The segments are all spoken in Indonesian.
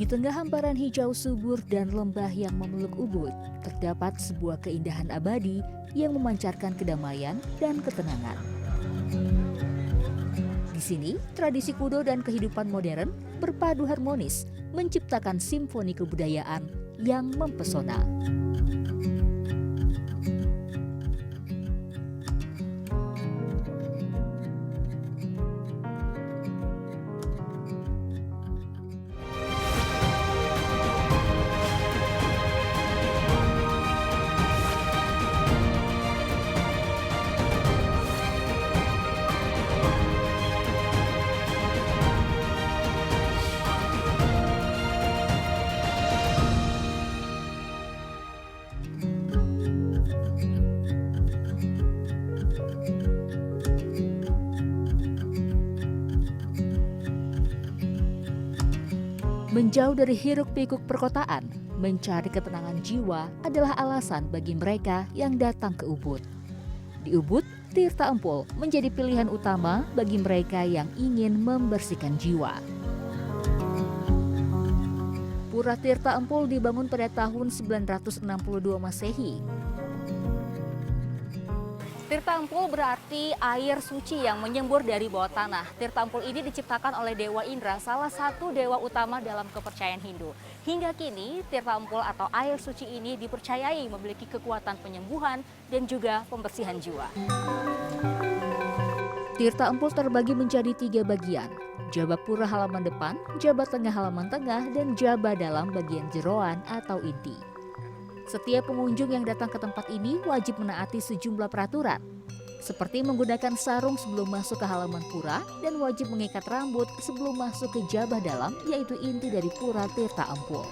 Di tengah hamparan hijau subur dan lembah yang memeluk Ubud, terdapat sebuah keindahan abadi yang memancarkan kedamaian dan ketenangan. Di sini, tradisi kudo dan kehidupan modern berpadu harmonis, menciptakan simfoni kebudayaan yang mempesona. Menjauh dari hiruk-pikuk perkotaan, mencari ketenangan jiwa adalah alasan bagi mereka yang datang ke Ubud. Di Ubud, Tirta Empul menjadi pilihan utama bagi mereka yang ingin membersihkan jiwa. Pura Tirta Empul dibangun pada tahun 962 Masehi. Tirta Empul berarti air suci yang menyembur dari bawah tanah. Tirta Empul ini diciptakan oleh Dewa Indra, salah satu dewa utama dalam kepercayaan Hindu. Hingga kini, Tirta Empul atau air suci ini dipercayai memiliki kekuatan penyembuhan dan juga pembersihan jiwa. Tirta Empul terbagi menjadi 3 bagian. Jaba pura halaman depan, jaba tengah halaman tengah, dan jaba dalam bagian jeroan atau inti. Setiap pengunjung yang datang ke tempat ini wajib menaati sejumlah peraturan, seperti menggunakan sarung sebelum masuk ke halaman pura dan wajib mengikat rambut sebelum masuk ke jabah dalam, yaitu inti dari pura Tirta Empul.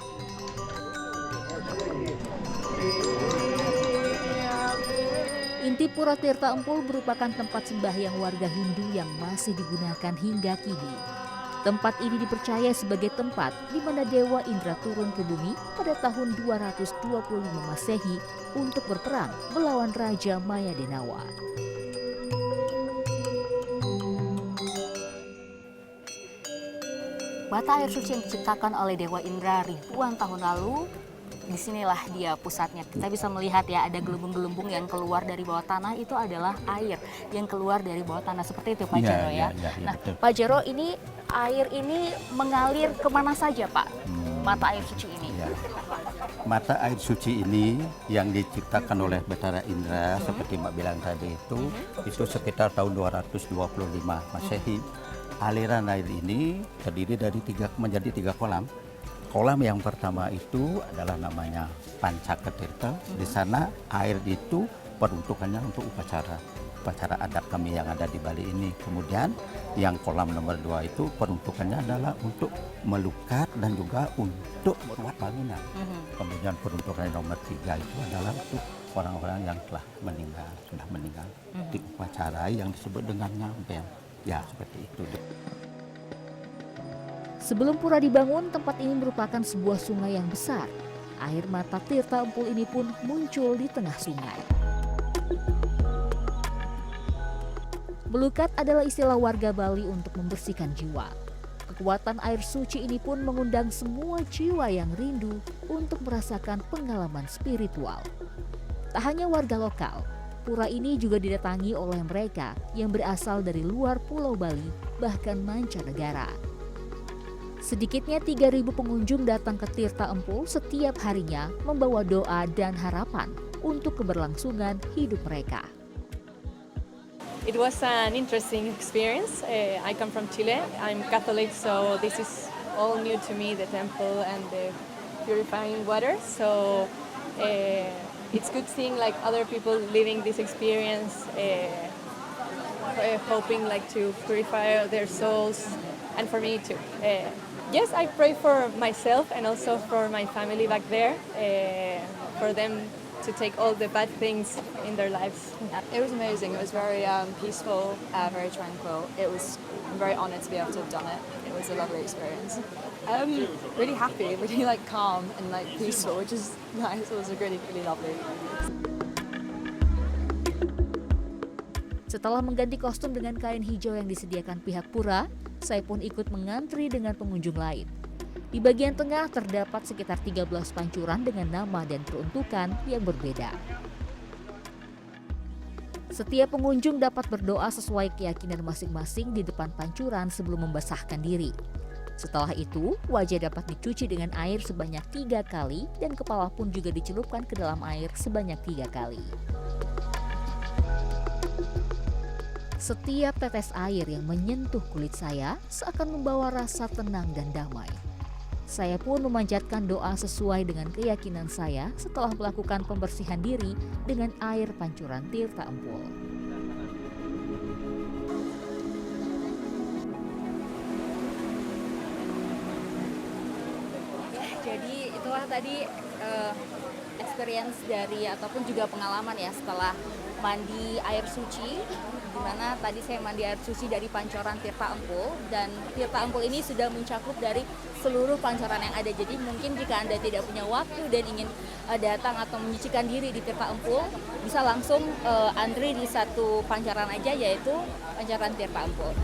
Inti pura Tirta Empul merupakan tempat sembahyang warga Hindu yang masih digunakan hingga kini. Tempat ini dipercaya sebagai tempat di mana Dewa Indra turun ke bumi pada tahun 225 Masehi untuk berperang melawan Raja Mayadenawa. Bata air suci yang diciptakan oleh Dewa Indra ribuan tahun lalu, disinilah dia pusatnya. Kita bisa melihat ya, ada gelembung-gelembung yang keluar dari bawah tanah, itu adalah air yang keluar dari bawah tanah. Seperti itu Pak Jero ya. Nah betul. Pak Jero, ini air ini mengalir kemana saja Pak, mata air suci ini? Ya. Mata air suci ini yang diciptakan oleh Batara Indra, seperti Mbak bilang tadi itu sekitar tahun 225 Masehi. Aliran air ini terdiri dari menjadi 3 kolam. Kolam yang pertama itu adalah namanya Pancaketirta. Di sana air itu peruntukannya untuk upacara adat kami yang ada di Bali ini. Kemudian yang kolam nomor 2 itu peruntukannya adalah untuk melukat dan juga untuk membuat bangunan. Kemudian peruntukan nomor 3 itu adalah untuk orang-orang yang telah meninggal, sudah meninggal, di upacara yang disebut dengan ngampel. Ya, seperti itu. Sebelum pura dibangun, tempat ini merupakan sebuah sungai yang besar. Air mata Tirta Empul ini pun muncul di tengah sungai. Melukat adalah istilah warga Bali untuk membersihkan jiwa. Kekuatan air suci ini pun mengundang semua jiwa yang rindu untuk merasakan pengalaman spiritual. Tak hanya warga lokal, pura ini juga didatangi oleh mereka yang berasal dari luar Pulau Bali, bahkan mancanegara. Sedikitnya 3.000 pengunjung datang ke Tirta Empul setiap harinya membawa doa dan harapan untuk keberlangsungan hidup mereka. It was an interesting experience. I come from Chile. I'm Catholic, so this is all new to me, the temple and the purifying water. So it's good seeing like other people living this experience, hoping like to purify their souls, and for me too. Yes, I pray for myself and also for my family back there, for them to take all the bad things in their lives. It was amazing. It was very peaceful, very tranquil. I'm very honoured to be able to have done it. It was a lovely experience. Really happy, really like calm and like peaceful, which is nice. It was really, really lovely. Setelah mengganti kostum dengan kain hijau yang disediakan pihak pura, saya pun ikut mengantri dengan pengunjung lain. Di bagian tengah terdapat sekitar 13 pancuran dengan nama dan peruntukan yang berbeda. Setiap pengunjung dapat berdoa sesuai keyakinan masing-masing di depan pancuran sebelum membasahkan diri. Setelah itu, wajah dapat dicuci dengan air sebanyak 3 kali dan kepala pun juga dicelupkan ke dalam air sebanyak 3 kali. Setiap tetes air yang menyentuh kulit saya seakan membawa rasa tenang dan damai. Saya pun memanjatkan doa sesuai dengan keyakinan saya setelah melakukan pembersihan diri dengan air pancuran Tirta Empul. Jadi itulah tadi experience dari ataupun juga pengalaman ya setelah mandi air suci, di mana tadi saya mandi air suci dari pancoran Tirta Empul, dan Tirta Empul ini sudah mencakup dari seluruh pancoran yang ada. Jadi mungkin jika Anda tidak punya waktu dan ingin datang atau menyucikan diri di Tirta Empul, bisa langsung antri di satu pancoran aja, yaitu pancoran Tirta Empul.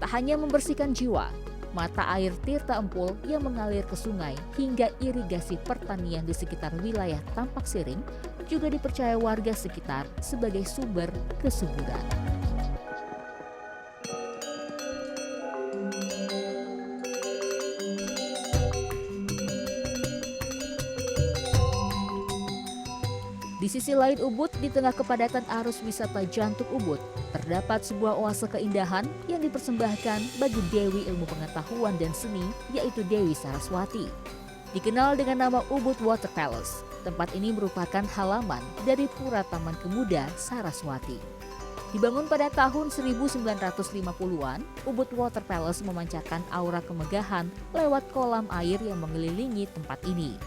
Tak hanya membersihkan jiwa, mata air Tirta Empul yang mengalir ke sungai hingga irigasi pertanian di sekitar wilayah Tampak Siring juga dipercaya warga sekitar sebagai sumber kesuburan. Di sisi lain Ubud, di tengah kepadatan arus wisata Jantung Ubud, terdapat sebuah oase keindahan yang dipersembahkan bagi Dewi Ilmu Pengetahuan dan Seni, yaitu Dewi Saraswati. Dikenal dengan nama Ubud Water Palace, tempat ini merupakan halaman dari Pura Taman Pemuda Saraswati. Dibangun pada tahun 1950-an, Ubud Water Palace memancarkan aura kemegahan lewat kolam air yang mengelilingi tempat ini.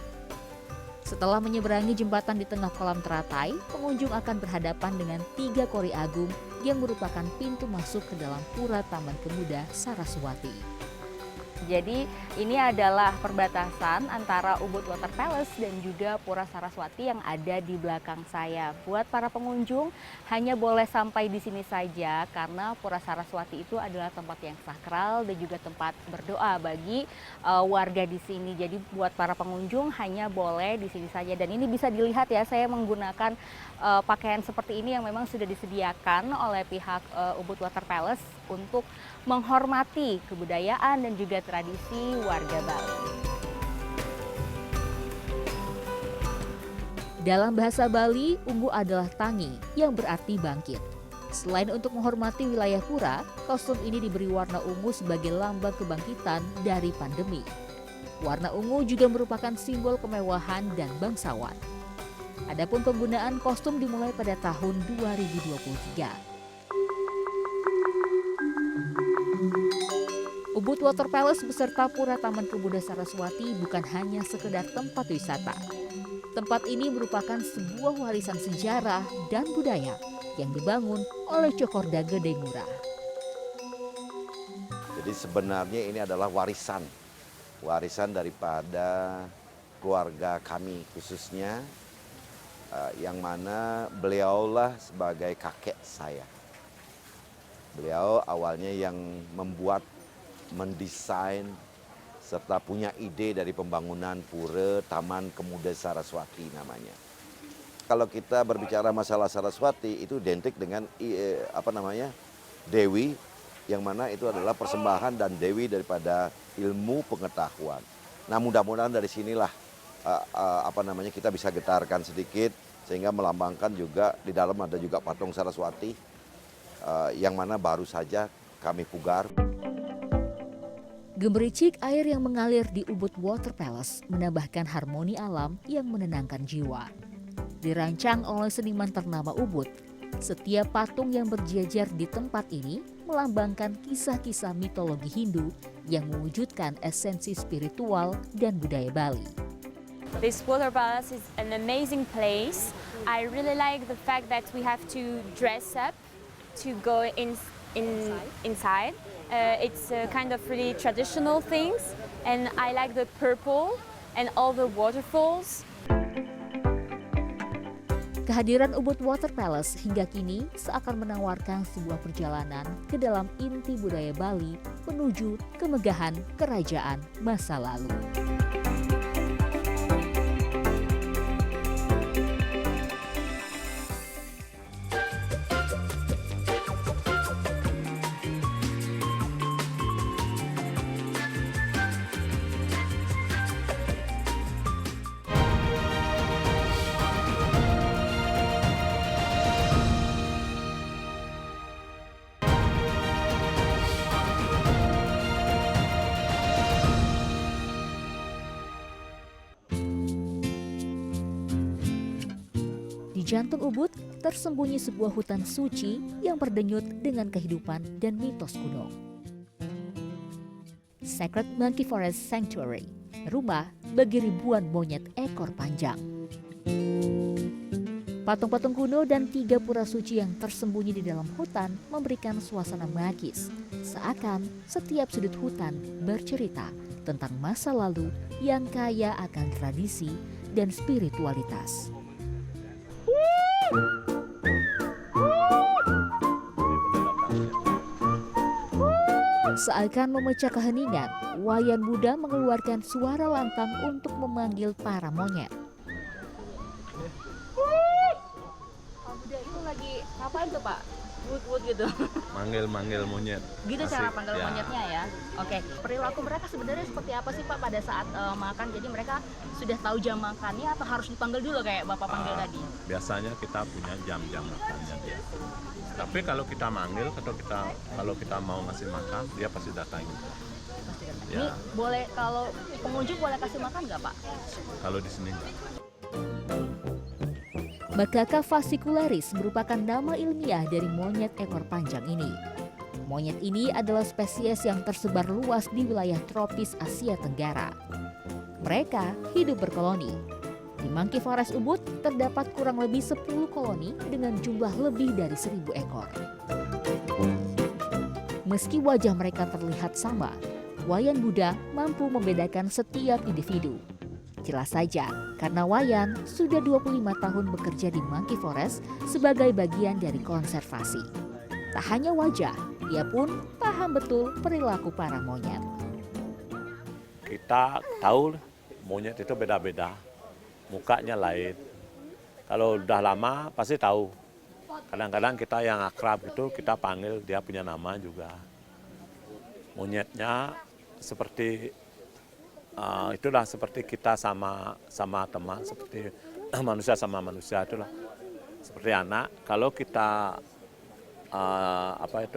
Setelah menyeberangi jembatan di tengah kolam teratai, pengunjung akan berhadapan dengan 3 kori agung yang merupakan pintu masuk ke dalam Pura Taman Pemuda Saraswati. Jadi ini adalah perbatasan antara Ubud Water Palace dan juga Pura Saraswati yang ada di belakang saya. Buat para pengunjung hanya boleh sampai di sini saja karena Pura Saraswati itu adalah tempat yang sakral dan juga tempat berdoa bagi warga di sini. Jadi buat para pengunjung hanya boleh di sini saja, dan ini bisa dilihat ya, saya menggunakan pakaian seperti ini yang memang sudah disediakan oleh pihak Ubud Water Palace untuk menghormati kebudayaan dan juga tradisi warga Bali. Dalam bahasa Bali, Umbu adalah tangi yang berarti bangkit. Selain untuk menghormati wilayah pura, kostum ini diberi warna ungu sebagai lambang kebangkitan dari pandemi. Warna ungu juga merupakan simbol kemewahan dan bangsawan. Adapun penggunaan kostum dimulai pada tahun 2023. Ubud Water Palace beserta Pura Taman Pemuda Saraswati bukan hanya sekedar tempat wisata. Tempat ini merupakan sebuah warisan sejarah dan budaya yang dibangun oleh Cokorda Gede Ngurah. Jadi sebenarnya ini adalah warisan daripada keluarga kami khususnya, yang mana beliaulah sebagai kakek saya. Beliau awalnya yang mendesain serta punya ide dari pembangunan Pura Taman Pemuda Saraswati namanya. Kalau kita berbicara masalah Saraswati itu identik dengan Dewi, yang mana itu adalah persembahan dan Dewi daripada ilmu pengetahuan. Nah, mudah-mudahan dari sinilah kita bisa getarkan sedikit sehingga melambangkan juga di dalam ada juga patung Saraswati yang mana baru saja kami pugar. Gemericik air yang mengalir di Ubud Water Palace menambahkan harmoni alam yang menenangkan jiwa. Dirancang oleh seniman ternama Ubud, setiap patung yang berjejer di tempat ini melambangkan kisah-kisah mitologi Hindu yang mewujudkan esensi spiritual dan budaya Bali. This water palace is an amazing place. I really like the fact that we have to dress up to go inside. It's kind of really traditional things, and I like the purple and all the waterfalls. Kehadiran Ubud Water Palace hingga kini seakan menawarkan sebuah perjalanan ke dalam inti budaya Bali menuju kemegahan kerajaan masa lalu. Di jantung Ubud tersembunyi sebuah hutan suci yang berdenyut dengan kehidupan dan mitos kuno. Sacred Monkey Forest Sanctuary, rumah bagi ribuan monyet ekor panjang. Patung-patung kuno dan 3 pura suci yang tersembunyi di dalam hutan memberikan suasana magis, seakan setiap sudut hutan bercerita tentang masa lalu yang kaya akan tradisi dan spiritualitas. Seakan memecah keheningan, Wayan Buddha mengeluarkan suara lantang untuk memanggil para monyet. Pak Buddha itu lagi ngapain tuh Pak? Wood gitu. Manggil monyet. Gitu cara Asik, panggil ya. monyetnya ya. Oke, perilaku mereka sebenarnya seperti apa sih Pak pada saat makan? Jadi mereka sudah tahu jam makannya atau harus dipanggil dulu kayak Bapak panggil tadi? Biasanya kita punya jam-jam makannya dia. Tapi kalau kita manggil atau kalau kita mau ngasih makan, dia pasti datang. Ini Ya, boleh, kalau pengunjung boleh kasih makan nggak Pak? kalau di sini enggak. Macaca fascicularis merupakan nama ilmiah dari monyet ekor panjang ini. Monyet ini adalah spesies yang tersebar luas di wilayah tropis Asia Tenggara. Mereka hidup berkoloni. Di Monkey Forest Ubud terdapat kurang lebih 10 koloni dengan jumlah lebih dari 1.000 ekor. Meski wajah mereka terlihat sama, Wayan Buddha mampu membedakan setiap individu. Jelas saja, karena Wayan sudah 25 tahun bekerja di Monkey Forest sebagai bagian dari konservasi. Tak hanya wajah, ia pun paham betul perilaku para monyet. Kita tahu monyet itu beda-beda, mukanya lain. Kalau udah lama pasti tahu. Kadang-kadang kita yang akrab itu kita panggil dia punya nama juga. Monyetnya seperti itulah seperti kita sama teman, seperti manusia sama manusia, itulah seperti anak. Kalau kita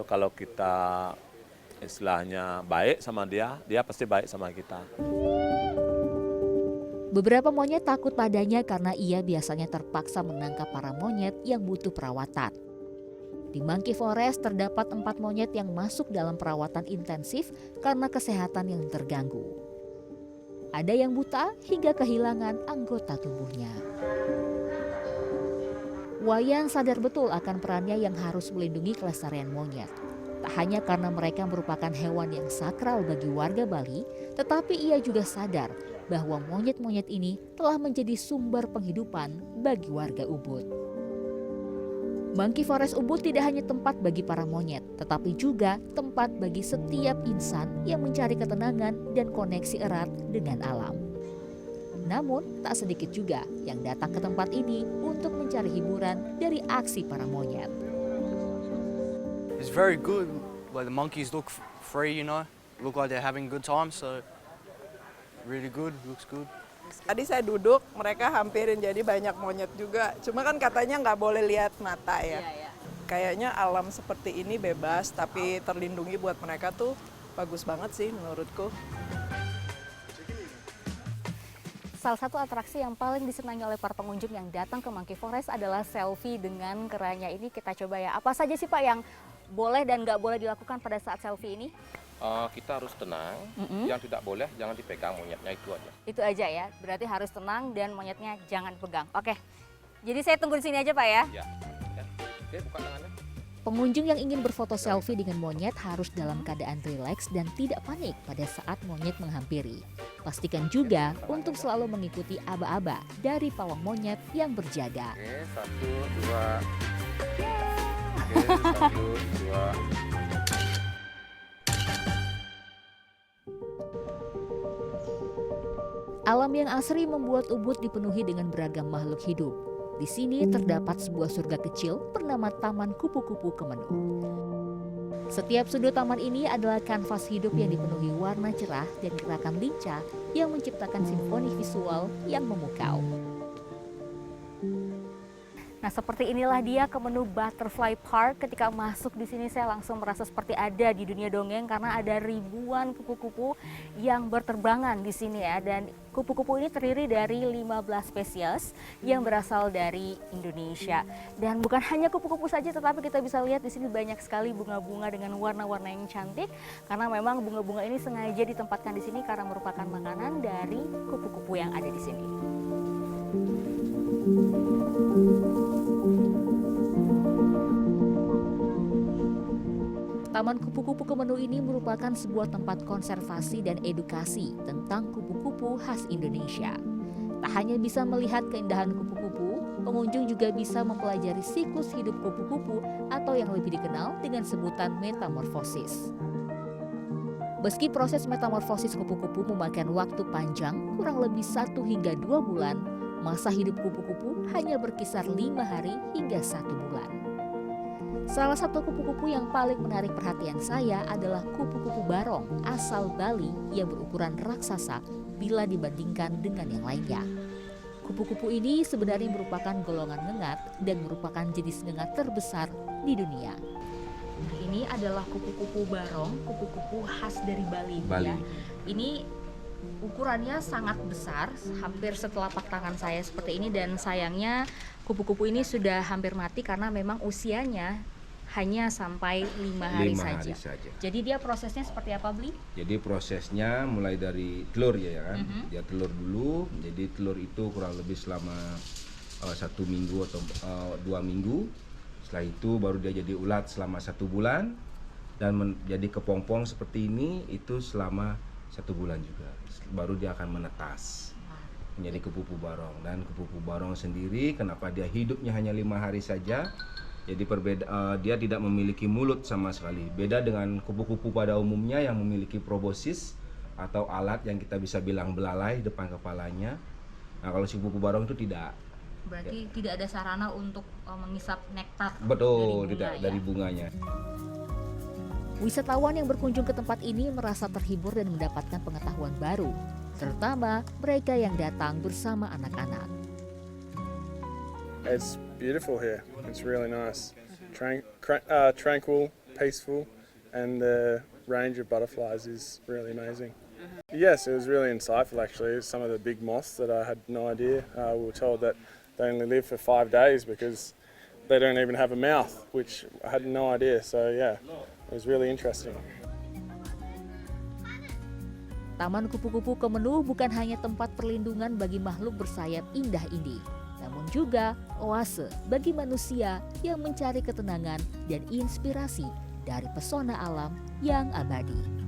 kalau kita istilahnya baik sama dia, dia pasti baik sama kita. Beberapa monyet takut padanya karena ia biasanya terpaksa menangkap para monyet yang butuh perawatan. Di Monkey Forest terdapat 4 monyet yang masuk dalam perawatan intensif karena kesehatan yang terganggu. Ada yang buta hingga kehilangan anggota tubuhnya. Wayan sadar betul akan perannya yang harus melindungi kelestarian monyet. Tak hanya karena mereka merupakan hewan yang sakral bagi warga Bali, tetapi ia juga sadar bahwa monyet-monyet ini telah menjadi sumber penghidupan bagi warga Ubud. Monkey Forest Ubud tidak hanya tempat bagi para monyet, tetapi juga tempat bagi setiap insan yang mencari ketenangan dan koneksi erat dengan alam. Namun, tak sedikit juga yang datang ke tempat ini untuk mencari hiburan dari aksi para monyet. It's very good, like the monkeys look free, look like they're having a good time, so really good, looks good. Tadi saya duduk, mereka hampirin jadi banyak monyet juga. Cuma kan katanya nggak boleh lihat mata ya. Kayaknya alam seperti ini bebas, tapi terlindungi buat mereka tuh bagus banget sih menurutku. Salah satu atraksi yang paling disenangi oleh para pengunjung yang datang ke Monkey Forest adalah selfie dengan keranya ini. Kita coba ya. Apa saja sih Pak yang boleh dan nggak boleh dilakukan pada saat selfie ini? Kita harus tenang, yang tidak boleh jangan dipegang monyetnya, itu aja. Itu aja ya, berarti harus tenang dan monyetnya jangan pegang. Oke, jadi saya tunggu di sini aja Pak ya? Ya. Oke, buka tangannya. Pengunjung yang ingin berfoto selfie dengan monyet harus dalam keadaan rileks dan tidak panik pada saat monyet menghampiri. Pastikan juga untuk selalu mengikuti aba-aba dari pawang monyet yang berjaga. Oke, 1, 2. Alam yang asri membuat Ubud dipenuhi dengan beragam makhluk hidup. Di sini terdapat sebuah surga kecil bernama Taman Kupu-Kupu Kemenuk. Setiap sudut taman ini adalah kanvas hidup yang dipenuhi warna cerah dan gerakan lincah yang menciptakan simfoni visual yang memukau. Nah, seperti inilah dia Kemenuk Butterfly Park. Ketika masuk di sini saya langsung merasa seperti ada di dunia dongeng karena ada ribuan kupu-kupu yang berterbangan di sini ya. Dan kupu-kupu ini terdiri dari 15 spesies yang berasal dari Indonesia. Dan bukan hanya kupu-kupu saja, tetapi kita bisa lihat di sini banyak sekali bunga-bunga dengan warna-warna yang cantik. Karena memang bunga-bunga ini sengaja ditempatkan di sini karena merupakan makanan dari kupu-kupu yang ada di sini. Taman Kupu-Kupu Kemenuk ini merupakan sebuah tempat konservasi dan edukasi tentang kupu-kupu khas Indonesia. Tak hanya bisa melihat keindahan kupu-kupu, pengunjung juga bisa mempelajari siklus hidup kupu-kupu atau yang lebih dikenal dengan sebutan metamorfosis. Meski proses metamorfosis kupu-kupu memakan waktu panjang, kurang lebih 1 hingga 2 bulan, masa hidup kupu-kupu hanya berkisar 5 hari hingga 1 bulan. Salah satu kupu-kupu yang paling menarik perhatian saya adalah kupu-kupu barong asal Bali yang berukuran raksasa bila dibandingkan dengan yang lainnya. Kupu-kupu ini sebenarnya merupakan golongan ngengat dan merupakan jenis ngengat terbesar di dunia. Ini adalah kupu-kupu barong, kupu-kupu khas dari Bali. Ya. Ini ukurannya sangat besar, hampir setelapak tangan saya seperti ini, dan sayangnya kupu-kupu ini sudah hampir mati karena memang usianya hanya sampai 5 hari saja. Jadi dia prosesnya seperti apa, Bli? Jadi prosesnya mulai dari telur ya kan, dia telur dulu. Jadi telur itu kurang lebih selama 1 minggu atau 2 minggu. Setelah itu baru dia jadi ulat selama 1 bulan dan menjadi kepompong seperti ini itu selama 1 bulan juga. Baru dia akan menetas menjadi kupu-kupu barong. Dan kupu-kupu barong sendiri kenapa dia hidupnya hanya 5 hari saja? Jadi dia tidak memiliki mulut sama sekali. Beda dengan kupu-kupu pada umumnya yang memiliki proboscis atau alat yang kita bisa bilang belalai depan kepalanya. Nah, kalau si kupu-kupu barong itu tidak. Berarti tidak ada sarana untuk mengisap nektar. Betul, dari bunga, tidak ya? dari bunganya. Wisatawan yang berkunjung ke tempat ini merasa terhibur dan mendapatkan pengetahuan baru, terutama mereka yang datang bersama anak-anak. It's beautiful here. It's really nice. Tranquil, peaceful, and the range of butterflies is really amazing. Yes, it was really insightful actually. Some of the big moths that I had no idea. We were told that they only live for 5 days because they don't even have a mouth, which I had no idea. So yeah, it was really interesting. Taman Kupu-Kupu Kemenuk bukan hanya tempat perlindungan bagi makhluk bersayap indah ini, namun juga oase bagi manusia yang mencari ketenangan dan inspirasi dari pesona alam yang abadi.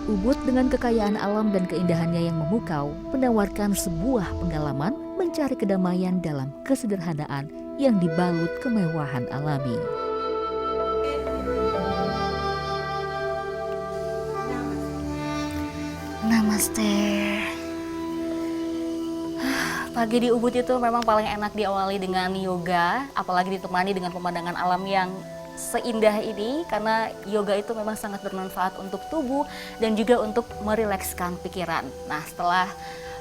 Ubud dengan kekayaan alam dan keindahannya yang memukau menawarkan sebuah pengalaman mencari kedamaian dalam kesederhanaan yang dibalut kemewahan alami. Namaste. Pagi di Ubud itu memang paling enak diawali dengan yoga, apalagi ditemani dengan pemandangan alam yang seindah ini, karena yoga itu memang sangat bermanfaat untuk tubuh dan juga untuk merilekskan pikiran. Nah, setelah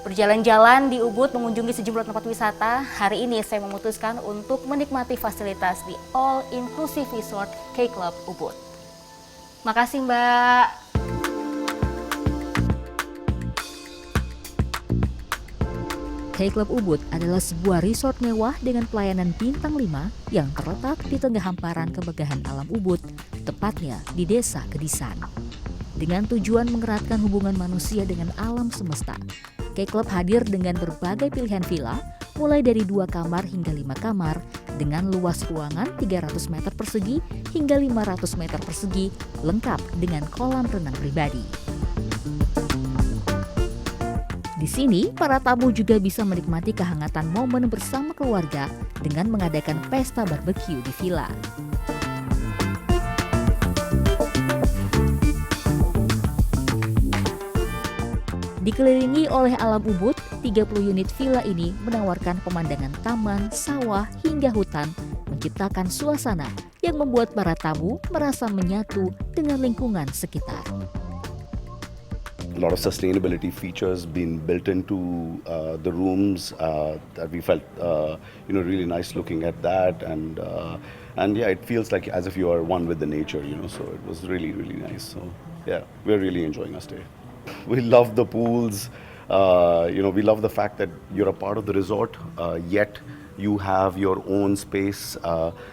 berjalan-jalan di Ubud mengunjungi sejumlah tempat wisata, hari ini saya memutuskan untuk menikmati fasilitas di All Inclusive Resort K Club Ubud. Makasih Mbak. K Club Ubud adalah sebuah resort mewah dengan pelayanan bintang 5 yang terletak di tengah hamparan kemegahan alam Ubud, tepatnya di Desa Kedisan. Dengan tujuan mengeratkan hubungan manusia dengan alam semesta, K Club hadir dengan berbagai pilihan villa, mulai dari 2 kamar hingga 5 kamar, dengan luas ruangan 300 meter persegi hingga 500 meter persegi, lengkap dengan kolam renang pribadi. Di sini, para tamu juga bisa menikmati kehangatan momen bersama keluarga dengan mengadakan pesta barbeque di villa. Dikelilingi oleh alam Ubud, 30 unit villa ini menawarkan pemandangan taman, sawah, hingga hutan, menciptakan suasana yang membuat para tamu merasa menyatu dengan lingkungan sekitar. A lot of sustainability features being built into the rooms that we felt really nice looking at that, and yeah, it feels like as if you are one with the nature, so it was really nice. So yeah, we're really enjoying our stay. We love the pools, we love the fact that you're a part of the resort, yet you have your own space,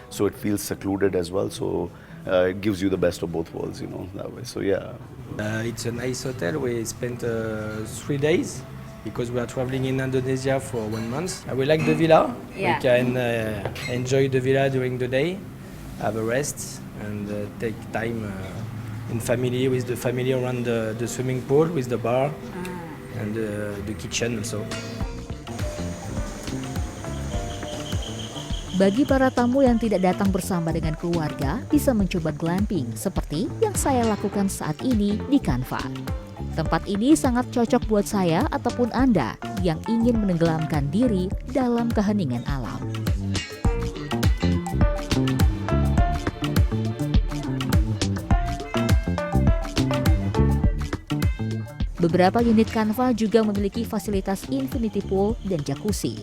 so it feels secluded as well, so it gives you the best of both worlds, that way. So yeah. It's a nice hotel. We spent 3 days because we are traveling in Indonesia for 1 month. We like the villa. Yeah. We can enjoy the villa during the day, have a rest, and take time in family, with the family around the swimming pool, with the bar and the kitchen also. Bagi para tamu yang tidak datang bersama dengan keluarga, bisa mencoba glamping seperti yang saya lakukan saat ini di Canva. Tempat ini sangat cocok buat saya ataupun Anda yang ingin menenggelamkan diri dalam keheningan alam. Beberapa unit Canva juga memiliki fasilitas infinity pool dan jacuzzi.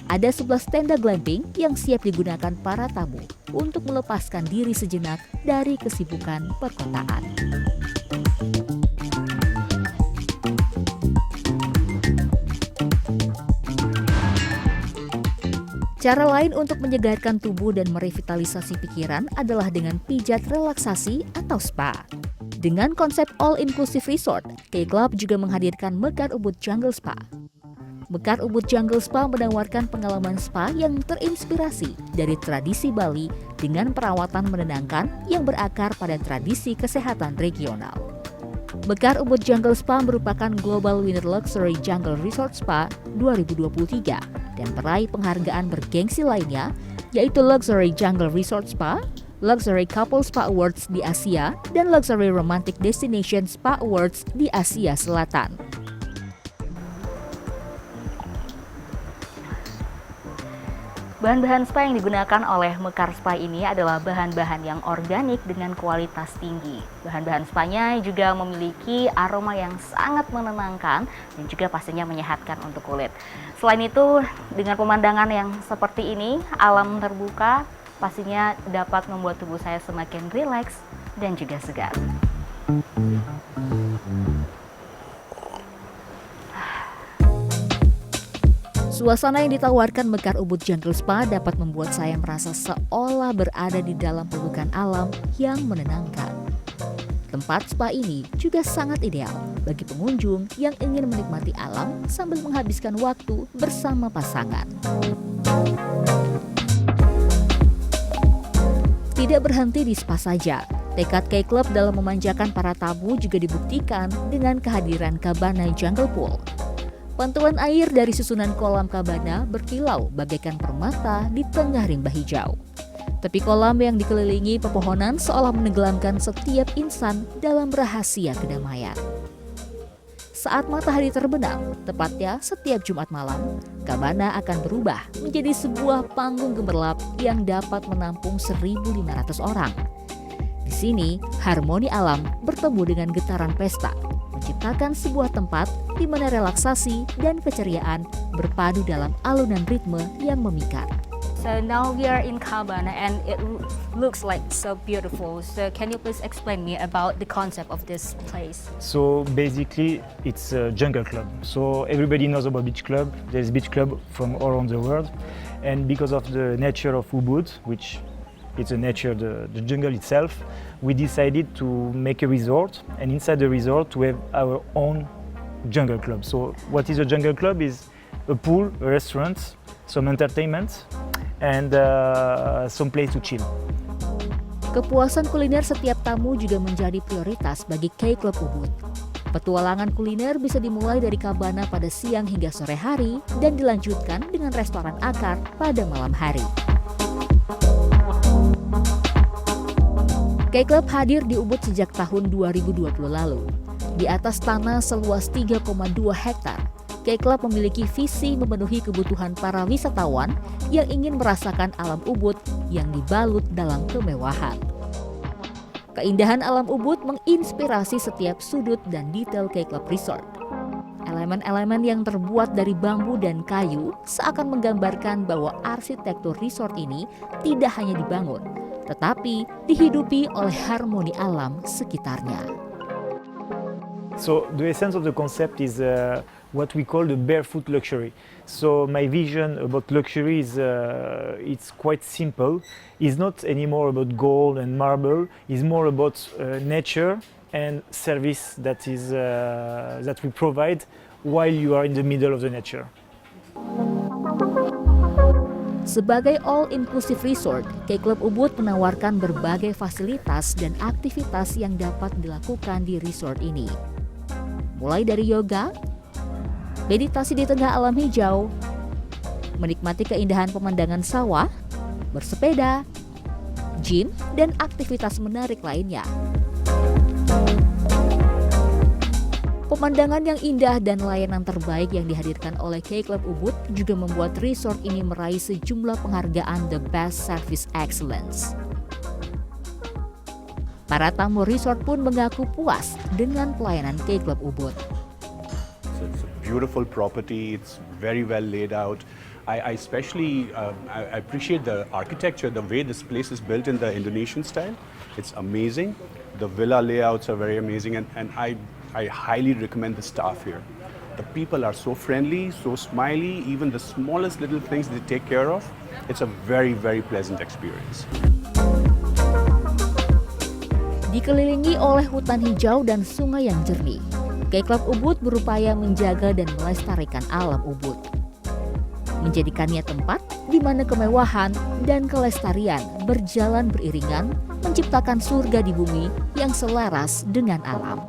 Ada 11 tenda glamping yang siap digunakan para tamu untuk melepaskan diri sejenak dari kesibukan perkotaan. Cara lain untuk menyegarkan tubuh dan merevitalisasi pikiran adalah dengan pijat relaksasi atau spa. Dengan konsep all-inclusive resort, K Club juga menghadirkan Mekar Ubud Jungle Spa. Mekar Ubud Jungle Spa menawarkan pengalaman spa yang terinspirasi dari tradisi Bali dengan perawatan menenangkan yang berakar pada tradisi kesehatan regional. Mekar Ubud Jungle Spa merupakan Global Winner Luxury Jungle Resort Spa 2023 dan meraih penghargaan bergengsi lainnya, yaitu Luxury Jungle Resort Spa, Luxury Couple Spa Awards di Asia, dan Luxury Romantic Destination Spa Awards di Asia Selatan. Bahan-bahan spa yang digunakan oleh Mekar Spa ini adalah bahan-bahan yang organik dengan kualitas tinggi. Bahan-bahan spanya juga memiliki aroma yang sangat menenangkan dan juga pastinya menyehatkan untuk kulit. Selain itu, dengan pemandangan yang seperti ini, alam terbuka pastinya dapat membuat tubuh saya semakin rileks dan juga segar. Suasana yang ditawarkan Mekar Ubud Jungle Spa dapat membuat saya merasa seolah berada di dalam pelukan alam yang menenangkan. Tempat spa ini juga sangat ideal bagi pengunjung yang ingin menikmati alam sambil menghabiskan waktu bersama pasangan. Tidak berhenti di spa saja, tekad K Club dalam memanjakan para tamu juga dibuktikan dengan kehadiran Cabana Jungle Pool. Pantulan air dari susunan kolam Cabana berkilau bagaikan permata di tengah rimba hijau. Tepi kolam yang dikelilingi pepohonan seolah menenggelamkan setiap insan dalam rahasia kedamaian. Saat matahari terbenam, tepatnya setiap Jumat malam, Cabana akan berubah menjadi sebuah panggung gemerlap yang dapat menampung 1.500 orang. Di sini, harmoni alam bertemu dengan getaran pesta, menciptakan sebuah tempat di mana relaksasi dan keceriaan berpadu dalam alunan ritme yang memikat. So now we are in Cabana and it looks like so beautiful. So can you please explain me about the concept of this place? So basically it's a jungle club. So everybody knows about beach club. There's beach club from all around the world. And because of the nature of Ubud, which it's a nature, the jungle itself, we decided to make a resort. And inside the resort we have our own jungle club. So what is a jungle club is a pool, a restaurant, some entertainment, and some place to chill. Kepuasan kuliner setiap tamu juga menjadi prioritas bagi Key Club Ubud. Petualangan kuliner bisa dimulai dari Cabana pada siang hingga sore hari dan dilanjutkan dengan restoran akar pada malam hari. Key Club hadir di Ubud sejak tahun 2020 lalu. Di atas tanah seluas 3,2 hektar, Key Club memiliki visi memenuhi kebutuhan para wisatawan yang ingin merasakan alam Ubud yang dibalut dalam kemewahan. Keindahan alam Ubud menginspirasi setiap sudut dan detail Key Club Resort. Elemen-elemen yang terbuat dari bambu dan kayu seakan menggambarkan bahwa arsitektur resort ini tidak hanya dibangun, tetapi dihidupi oleh harmoni alam sekitarnya. So the essence of the concept is what we call the barefoot luxury. So my vision about luxury is it's quite simple. It's not anymore about gold and marble. It's more about nature and service that we provide while you are in the middle of the nature. Sebagai all-inclusive resort, Key Club Ubud menawarkan berbagai fasilitas dan aktivitas yang dapat dilakukan di resort ini. Mulai dari yoga, meditasi di tengah alam hijau, menikmati keindahan pemandangan sawah, bersepeda, gym, dan aktivitas menarik lainnya. Pemandangan yang indah dan layanan terbaik yang dihadirkan oleh Key Club Ubud juga membuat resort ini meraih sejumlah penghargaan The Best Service Excellence. Para tamu resort pun mengaku puas dengan pelayanan Key Club Ubud. So it's a beautiful property, it's very well laid out. I especially I appreciate the architecture, the way this place is built in the Indonesian style. It's amazing. The villa layouts are very amazing, and I highly recommend the staff here. The people are so friendly, so smiley, even the smallest little things they take care of. It's a very, very pleasant experience. Dikelilingi oleh hutan hijau dan sungai yang jernih, Key Club Ubud berupaya menjaga dan melestarikan alam Ubud. Menjadikannya tempat di mana kemewahan dan kelestarian berjalan beriringan, menciptakan surga di bumi yang selaras dengan alam.